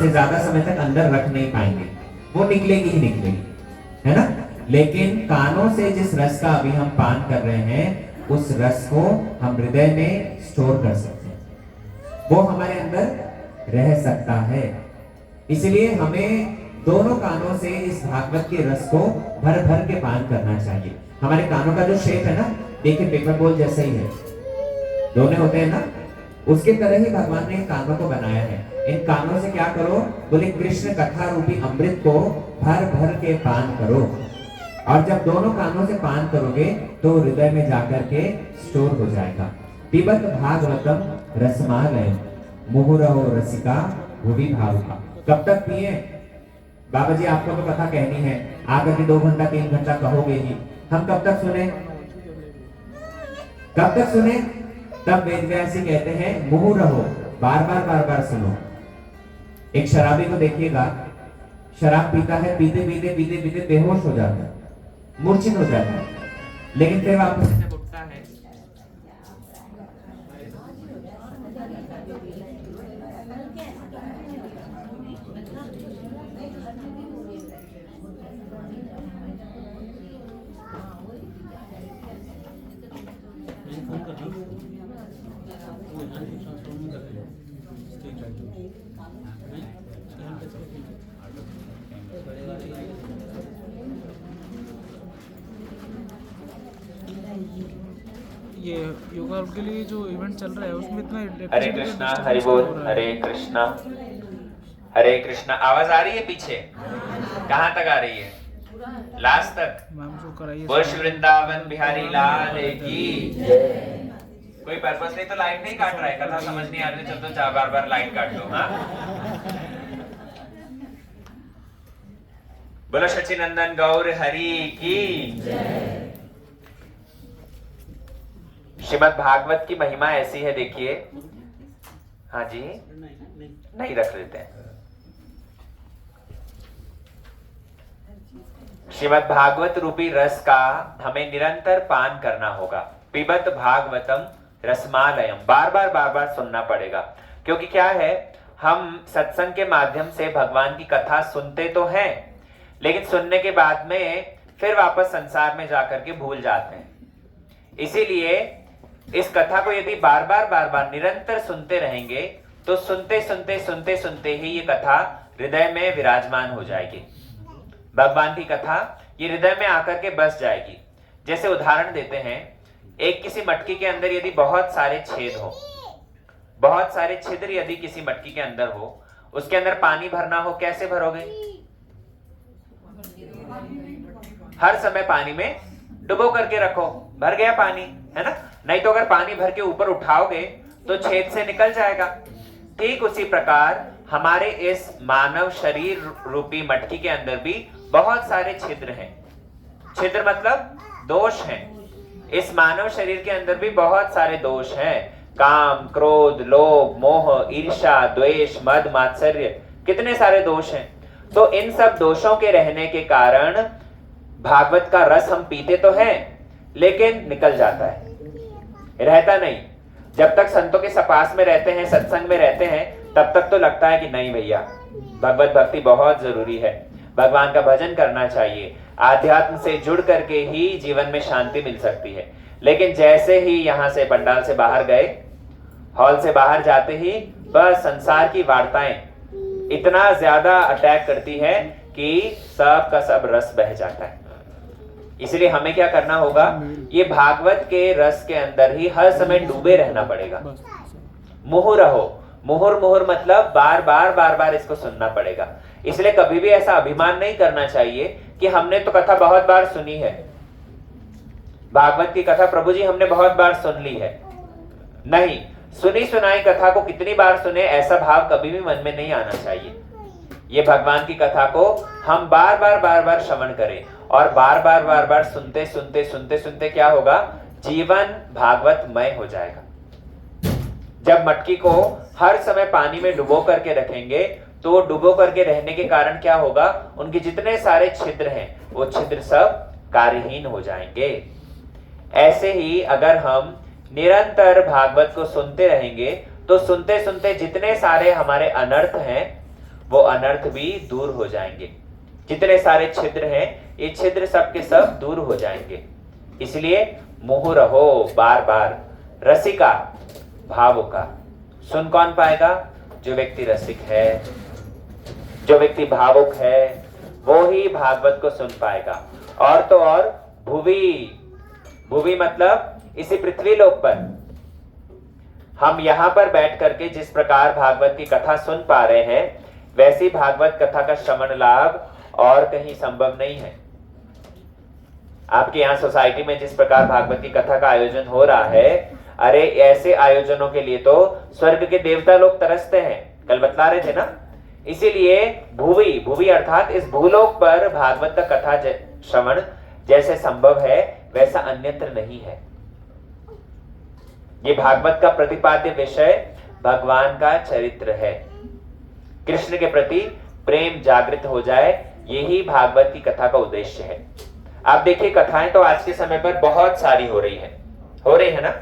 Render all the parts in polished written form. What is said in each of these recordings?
इसे ज्यादा समय तक अंदर रख नहीं पाएंगे, वो निकलेगी ही निकलेगी, है ना। लेकिन कानों से जिस रस का अभी हम पान कर रहे हैं, उस रस को हम हृदय में स्टोर कर सकते हैं, वो हमारे अंदर रह सकता है। इसलिए हमें दोनों कानों से इस भागवत के रस को भर भर के पान करना चाहिए। हमारे कानों का जो शेप है ना, देखिए पेपर बोल जैसा ही है, दोनों होते हैं ना, उसके तरह ही भगवान ने इन कानों को बनाया है। इन कानों से क्या करो, बोले कृष्ण कथा रूपी अमृत को भर भर के पान करो। और जब दोनों कानों से पान करोगे तो हृदय में जाकर के स्टोर हो जाएगा। पिबत भागवतम रसमालय मुहुरहो रसिका भुवि भावुका। कब तक पिए बाबा जी, आपको तो कथा कहनी है, आकर के 2 घंटा 3 घंटा कहोगे ही, हम कब तक सुने, कब तक सुने? तब वेद व्यासी कहते हैं मुहुरहो, बार बार सुनो। एक शराबी को देखिएगा, शराब पीता है, पीते पीते पीते पीते बेहोश हो जाता है, मूर्छित हो जाता है, लेकिन फिर वापस जब उठता है ये योगा के लिए जो इवेंट चल रहा है उसमें इतना हरे कृष्णा, हरि बोल, हरे कृष्णा, हरे कृष्णा। आवाज आ रही है पीछे? कहाँ तक आ रही है? लास्ट तक। मैम जो कराइए। बोल श्री वृंदावन बिहारी लाल की। कोई पर्पस नहीं तो लाइट नहीं काट रहा है, कथा समझ नहीं आ रही, चल तो 4 बार लाइट काट लो। हाँ, बोलो सच्चिनंदन गौर हरि की। श्रीमद् भागवत की महिमा ऐसी है, देखिए। हाँ जी, नहीं रख लेते हैं। श्रीमद् भागवत रूपी रस का हमें निरंतर पान करना होगा। पिबत भागवतम रसमालयम, बार बार सुनना पड़ेगा। क्योंकि क्या है, हम सत्संग के माध्यम से भगवान की कथा सुनते तो हैं, लेकिन सुनने के बाद में फिर वापस संसार में जाकर के भूल जाते हैं। इसीलिए इस कथा को यदि बार बार निरंतर सुनते रहेंगे तो सुनते ही ये कथा हृदय में विराजमान हो जाएगी। भगवान की कथा ये हृदय में आकर के बस जाएगी। जैसे उदाहरण देते हैं, एक किसी मटकी के अंदर यदि बहुत सारे छेद हो, बहुत सारे छिद्र यदि किसी मटकी के अंदर हो, उसके अंदर पानी भरना हो, कैसे भरोगे? हर समय पानी में डुबो करके रखो, भर गया पानी, है ना। नहीं तो अगर पानी भर के ऊपर उठाओगे तो छेद से निकल जाएगा। ठीक उसी प्रकार हमारे इस मानव शरीर रूपी मटकी के अंदर भी बहुत सारे छिद्र हैं। छिद्र मतलब दोष हैं। इस मानव शरीर के अंदर भी बहुत सारे दोष हैं। काम, क्रोध, लोभ, मोह, ईर्ष्या, द्वेष, मद, मात्सर्य, कितने सारे दोष हैं। तो इन सब दोषों के रहने के कारण भागवत का रस हम पीते तो हैं, लेकिन निकल जाता है, रहता नहीं। जब तक संतों के सपास में रहते हैं, सत्संग में रहते हैं, तब तक तो लगता है कि नहीं भैया, भगवत भक्ति बहुत जरूरी है, भगवान का भजन करना चाहिए, आध्यात्म से जुड़ करके ही जीवन में शांति मिल सकती है। लेकिन जैसे ही यहां से पंडाल से बाहर गए, हॉल से बाहर जाते ही बस संसार की वार्ताएं इतना ज्यादा अटैक करती है कि सब का सब रस बह जाता है। इसलिए हमें क्या करना होगा, ये भागवत के रस के अंदर ही हर समय डूबे रहना पड़ेगा। मुहुर रहो, मुहुर मतलब बार बार इसको सुनना पड़ेगा। इसलिए कभी भी ऐसा अभिमान नहीं करना चाहिए कि हमने तो कथा बहुत बार सुनी है, भागवत की कथा प्रभु जी हमने बहुत बार सुन ली है। नहीं, सुनी सुनाई कथा को कितनी बार सुने, ऐसा भाव कभी भी मन में नहीं आना चाहिए। ये भगवान की कथा को हम बार बार श्रवण करें और बार बार सुनते क्या होगा, जीवन भागवतमय हो जाएगा। जब मटकी को हर समय पानी में डुबो करके रखेंगे तो डुबो करके रहने के कारण क्या होगा, उनके जितने सारे छिद्र हैं वो छिद्र सब कार्यहीन हो जाएंगे। ऐसे ही अगर हम निरंतर भागवत को सुनते रहेंगे तो सुनते जितने सारे हमारे अनर्थ हैं वो अनर्थ भी दूर हो जाएंगे। जितने सारे छिद्र हैं, ये छिद्र सब के सब दूर हो जाएंगे। इसलिए मुँह रहो बार बार रसिका भावुका। सुन कौन पाएगा? जो व्यक्ति रसिक है, जो व्यक्ति भावुक है, वो ही भागवत को सुन पाएगा। और तो और भुवि, भुवि मतलब इसी पृथ्वी लोक पर हम यहां पर बैठ करके जिस प्रकार भागवत की कथा सुन पा रहे हैं, वैसी भागवत कथा का श्रवण लाभ और कहीं संभव नहीं है। आपके यहाँ सोसाइटी में जिस प्रकार भागवत की कथा का आयोजन हो रहा है, अरे ऐसे आयोजनों के लिए तो स्वर्ग के देवता लोग तरसते हैं, कल बतला रहे थे ना। इसीलिए भुवि, भुवि अर्थात इस भूलोक पर भागवत का कथा श्रवण जैसे संभव है, वैसा अन्यत्र नहीं है। ये भागवत का प्रतिपाद्य विषय भगवान का चरित्र है। कृष्ण के प्रति प्रेम जागृत हो जाए, यही भागवत की कथा का उद्देश्य है। आप देखिए, कथाएं तो आज के समय पर बहुत सारी हो रही है ना।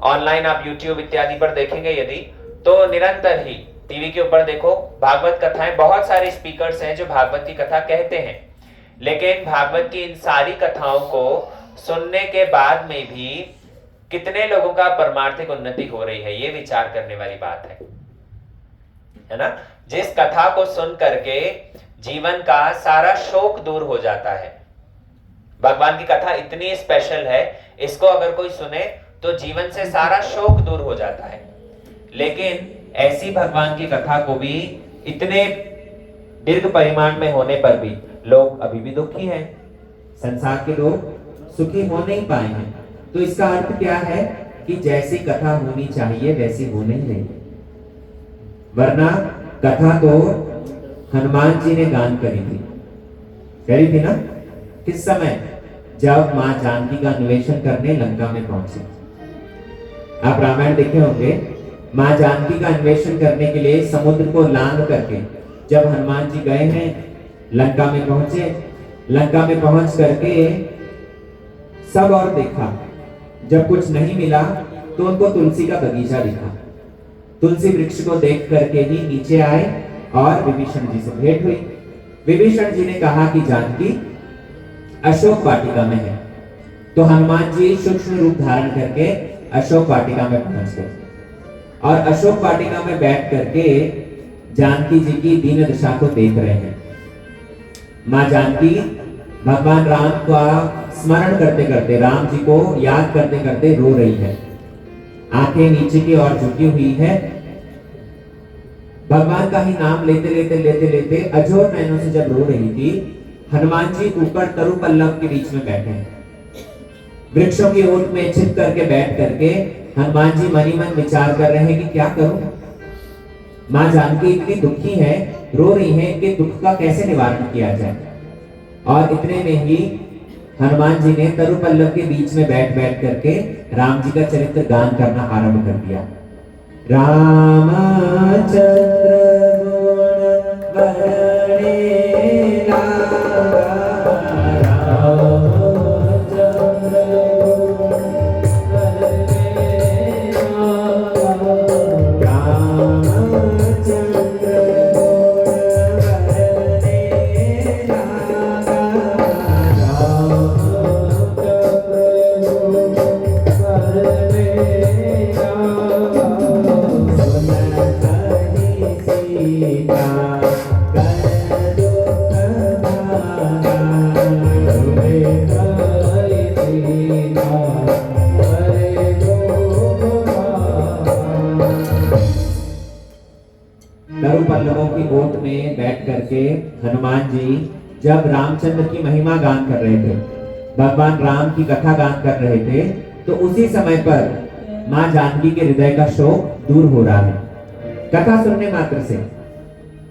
ऑनलाइन आप YouTube इत्यादि पर देखेंगे यदि, तो निरंतर ही टीवी के ऊपर देखो भागवत कथाएं, बहुत सारे स्पीकर्स हैं जो भागवत की कथा कहते हैं। लेकिन भागवत की इन सारी कथाओं को सुनने के बाद में भी कितने लोगों का परमार्थिक उन्नति हो रही है, ये विचार करने वाली बात है ना। जिस कथा को सुन करके जीवन का सारा शोक दूर हो जाता है। भगवान की कथा इतनी स्पेशल है, इसको अगर कोई सुने तो जीवन से सारा शोक दूर हो जाता है। लेकिन ऐसी भगवान की कथा को भी इतने दीर्घ परिमाण में होने पर भी लोग अभी भी दुखी हैं। संसार के लोग सुखी हो नहीं पाए हैं। तो इसका अर्थ क्या है कि जैसी कथा होनी चाहिए वैसी हो नहीं रही। वरना कथा तो हनुमान जी ने गान करी थी ना। किस समय? जब मां जानकी का अन्वेषण करने लंका में पहुंचे। आप रामायण देखे होंगे, मां जानकी का अन्वेषण करने के लिए समुद्र को लांघ करके जब हनुमान जी गए हैं, लंका में पहुंचे। लंका में पहुंच करके सब और देखा, जब कुछ नहीं मिला तो उनको तुलसी का बगीचा दिखा। तुलसी वृक्ष को देख करके ही नीचे आए और विभीषण जी से भेंट हुई। विभीषण जी ने कहा कि जानकी अशोक वाटिका में है। तो हनुमान जी सूक्ष्म रूप धारण करके अशोक वाटिका में पहुंच गए और अशोक वाटिका में बैठ करके जानकी जी की दीन दशा को देख रहे हैं। मां जानकी भगवान राम का स्मरण करते करते, राम जी को याद करते करते रो रही है। आंखें नीचे की ओर झुकी हुई है। भगवान का ही नाम लेते लेते अजोर नैनों से जब रो रही थी, हनुमान जी ऊपर तरु पल्लव के बीच में बैठे हैं। वृक्षों की ओट में छिप करके बैठ करके हनुमान जी मनी मन विचार कर रहे हैं कि क्या करूं। मां जानकी इतनी दुखी है, रो रही है कि दुख का कैसे निवारण किया जाए। और इतने में ही हनुमान जी ने तरु पल्लव के बीच में बैठ करके राम जी का चरित्र गान करना आरंभ कर दिया। रामचंद्र गुण बरणे लागा, पल्लवों की ओट में बैठ करके हनुमान जी जब रामचंद्र की महिमा गान कर रहे थे, भगवान राम की कथा गान कर रहे थे, तो उसी समय पर मां जानकी के हृदय का शोक दूर हो रहा है। कथा सुनने मात्र से,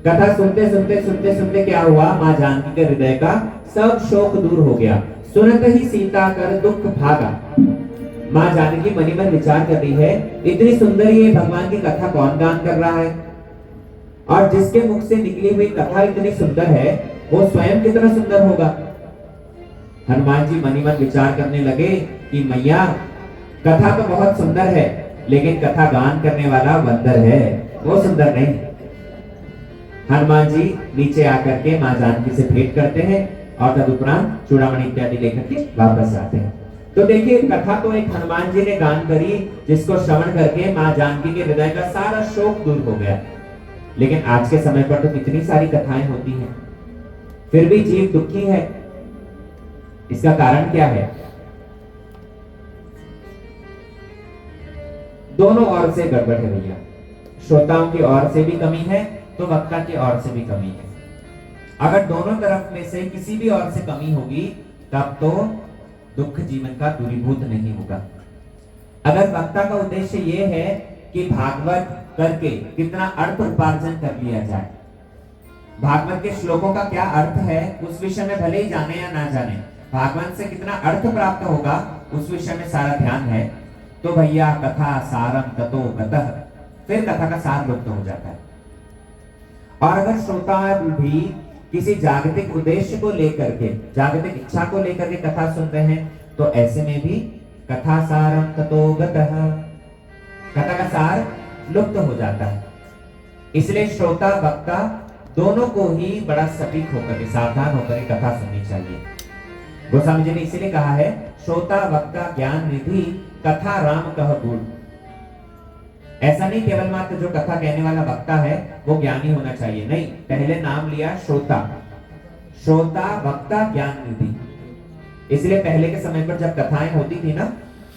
कथा सुनते क्या हुआ, मां जानकी के हृदय का सब शोक दूर हो गया। सुनत ही सीता कर दुख भागा। मां जानकी मनी मन विचार कर रही है, इतनी सुंदर ये भगवान की कथा कौन गान कर रहा है, और जिसके मुख से निकली हुई कथा इतनी सुंदर है, वो स्वयं कितना सुंदर होगा। हनुमान जी मनी मन विचार करने लगे कि मैया कथा तो बहुत सुंदर है, लेकिन कथा गान करने वाला बंदर है, वो सुंदर नहीं। हनुमान जी नीचे आकर के माँ जानकी से भेंट करते हैं और तदुपरांत चूड़ामणि इत्यादि लेकर के वापस आते हैं। तो देखिए कथा तो एक हनुमान जी ने गान करी जिसको श्रवण करके माँ जानकी के हृदय का सारा शोक दूर हो गया। लेकिन आज के समय पर तो कितनी सारी कथाएं होती हैं, फिर भी जीव दुखी है। इसका कारण क्या है? दोनों ओर से गड़बड़ है भैया। श्रोताओं की ओर से भी कमी है तो वक्ता की ओर से भी कमी है। अगर दोनों तरफ में से किसी भी ओर से कमी होगी तब तो दुख जीवन का दूरीभूत नहीं होगा। अगर वक्ता का उद्देश्य यह है कि भागवत करके कितना अर्थ उपार्जन कर लिया जाए, भागवत के श्लोकों का क्या अर्थ है उस विषय में भले ही जाने या ना जाने, भागवत से कितना अर्थ प्राप्त होगा उस विषय में सारा ध्यान है, तो भैया कथा सारम ततो गतः, फिर कथा का सार लुप्त हो जाता है। और अगर श्रोता भी किसी जागतिक उद्देश्य को लेकर के, जागतिक इच्छा को लेकर के कथा सुन रहे हैं, तो ऐसे में भी कथा सारम ततो गतः, कथा का सार लुप्त हो जाता है। इसलिए श्रोता वक्ता दोनों को ही बड़ा सटीक होकर के, सावधान होकर के कथा सुननी चाहिए। गोस्वामी जी ने इसीलिए कहा है श्रोता वक्ता ज्ञान निधि कथा राम कह गुण। ऐसा नहीं केवल मात्र जो कथा कहने वाला वक्ता है वो ज्ञानी होना चाहिए, नहीं, पहले नाम लिया श्रोता, श्रोता वक्ता ज्ञान निधि। इसलिए पहले के समय पर जब कथाएं होती थी ना,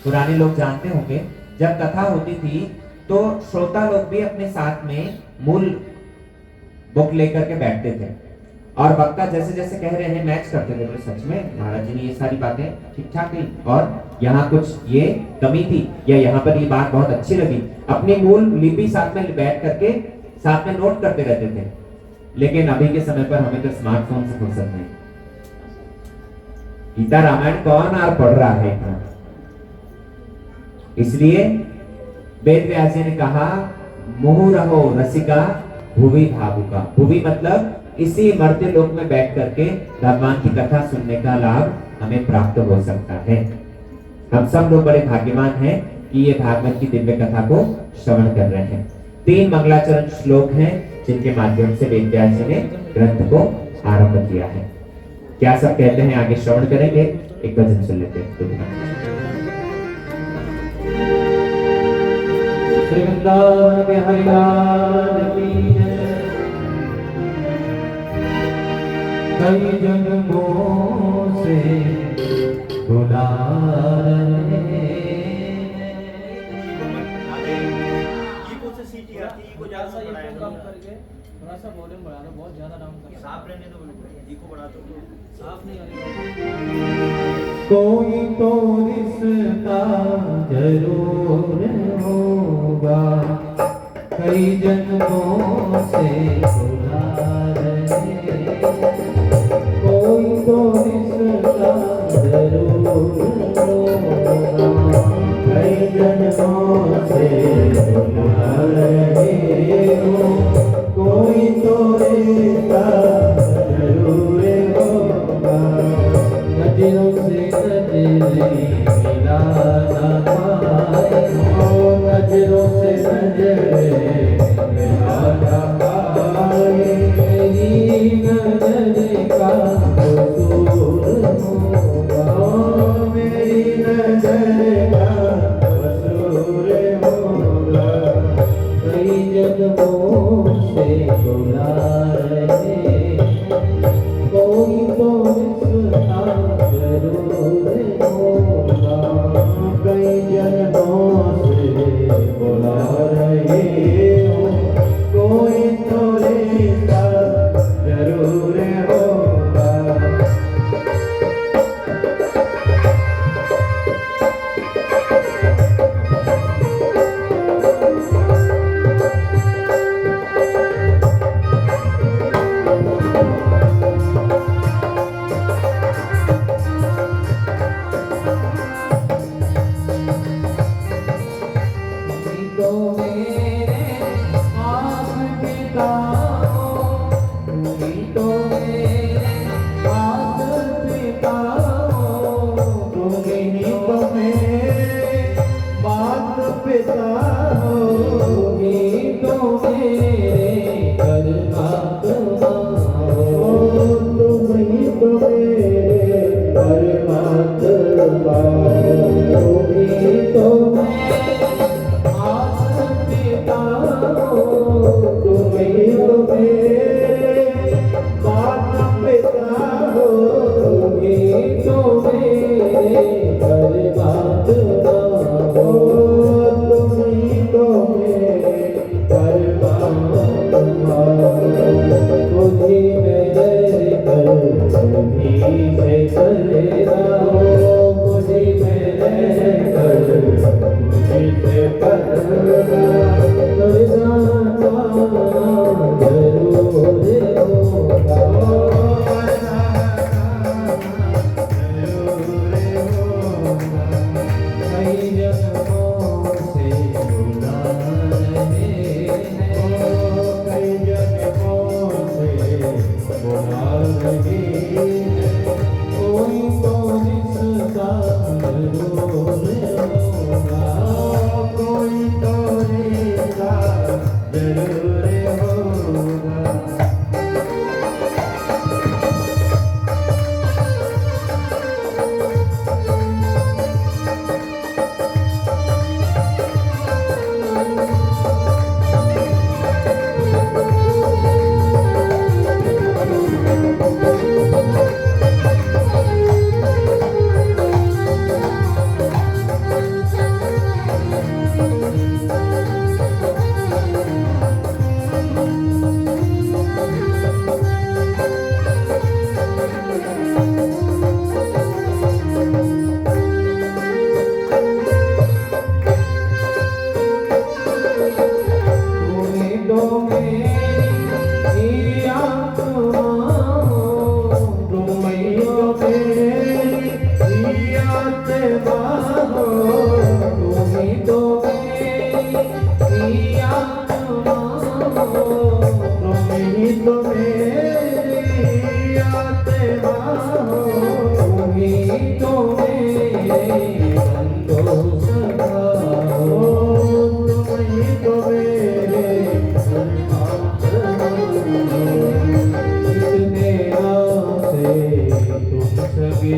पुराने लोग जानते होंगे, जब कथा होती थी तो श्रोता लोग भी अपने साथ में मूल बुक लेकर के बैठते थे और वक्ता जैसे जैसे कह रहे हैं मैच करते थे। सच में महाराज जी ने ये सारी बातें ठीक ठाक की और यहाँ कुछ ये कमी थी या यहाँ पर ये बात बहुत अच्छी लगी, अपनी मूल लिपि साथ में बैठ करके साथ में नोट करते रहते थे। लेकिन अभी के समय पर हमें तो स्मार्टफोन से फुर्सत नहीं। गीता रामायण कौन और पढ़ रहा है इतना? इसलिए वेद व्यास जी ने कहा मुहु रहो रसिका भुवि भावुका। भुवि मतलब इसी मर्त्य लोक में बैठ करके भगवान की कथा सुनने का लाभ हमें प्राप्त हो सकता है। हम सब लोग बड़े भाग्यवान हैं कि ये भागवत की दिव्य कथा को श्रवण कर रहे हैं। 3 मंगलाचरण श्लोक हैं जिनके माध्यम से वेद व्यास जी ने ग्रंथ को आरंभ किया है। क्या सब कहते हैं आगे श्रवण करेंगे, एक भजन सुन लेते हैं। वृंदावन बिहारी लाल की जय। कई जन्मों से बुला रहे थोड़ा सा वॉल्यूम बढ़ा दो, बहुत ज्यादा डाउन कर। साफ रहने दो, बिल्कुल इको बढ़ा दो, साफ नहीं आ रही। कोई तो रिश्ता जरूर होगा, कई जन्मों से बुला रहे। कोई तो रिश्ता जरूर होगा, कई जन्मों से बुला रहे हो। कोई तो रिश्ता जरूर होगा, नजरों से नजरें मिला ना पाए, नजरों से नजरें मिला ना पाए।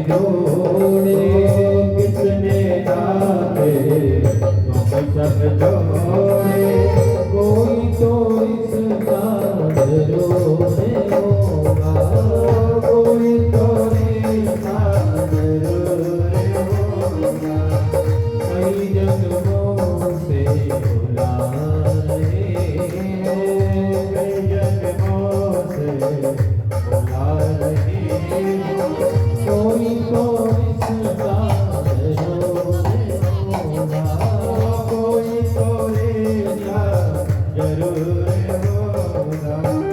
जोड़े किसने डाले तुम सब जोड़े कोई तो इसका जोड़े होगा कोई तो इसका जोड़े होगा कई जन्मों से बुला रहे कई जन्मों से बुला रहे कोई तो इसका जोड़े होगा कोई तो इसका जरूर होगा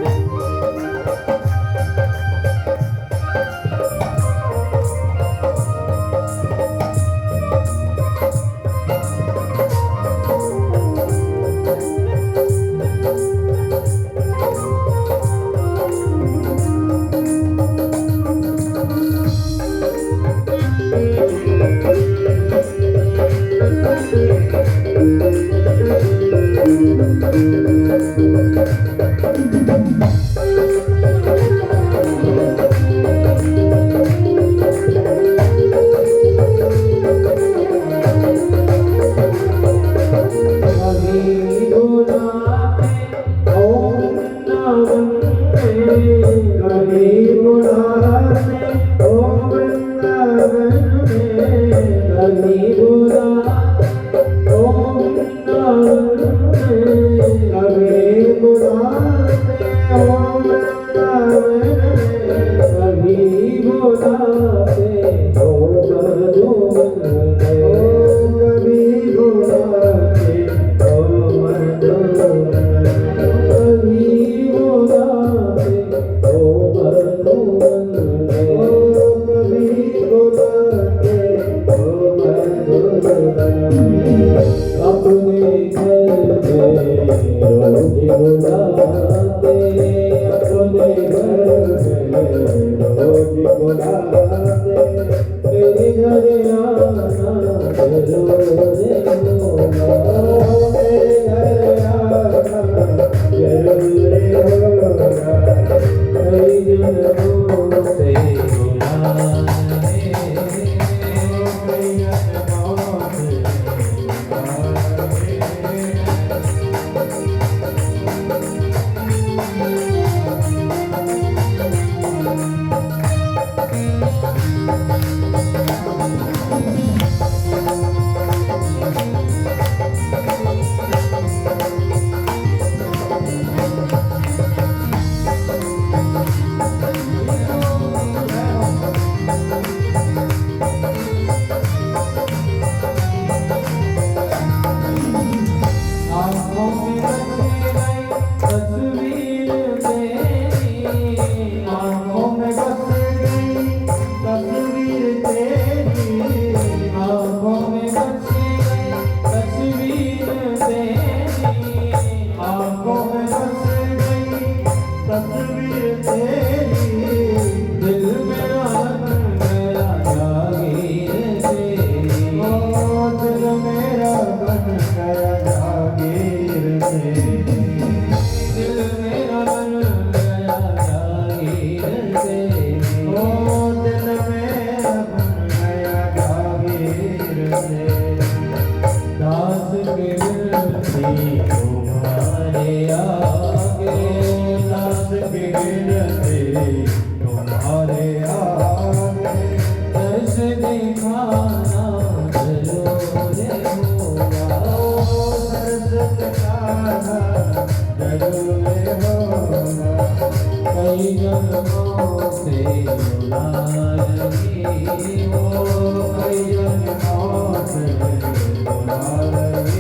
कई जन्मों से बुला रही हो कई जन्मों से बुला रही